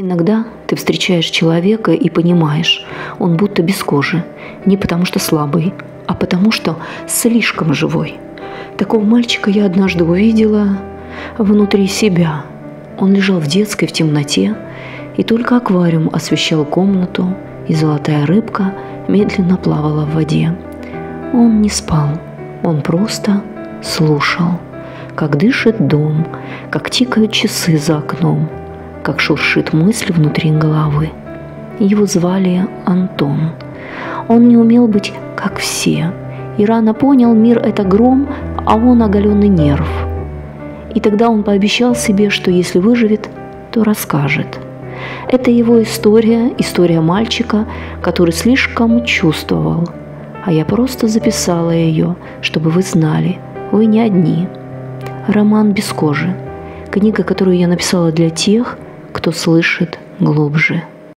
Иногда ты встречаешь человека и понимаешь, он будто без кожи, не потому что слабый, а потому что слишком живой. Такого мальчика я однажды увидела внутри себя. Он лежал в детской в темноте, и только аквариум освещал комнату, и золотая рыбка медленно плавала в воде. Он не спал, он просто слушал, как дышит дом, как тикают часы за окном, как шуршит мысль внутри головы. Его звали Антон. Он не умел быть как все, и рано понял, мир – это гром, а он оголенный нерв. И тогда он пообещал себе, что если выживет, то расскажет. Это его история, история мальчика, который слишком чувствовал. А я просто записала ее, чтобы вы знали, вы не одни. Роман «Без кожи». Книга, которую я написала для тех, кто слышит глубже.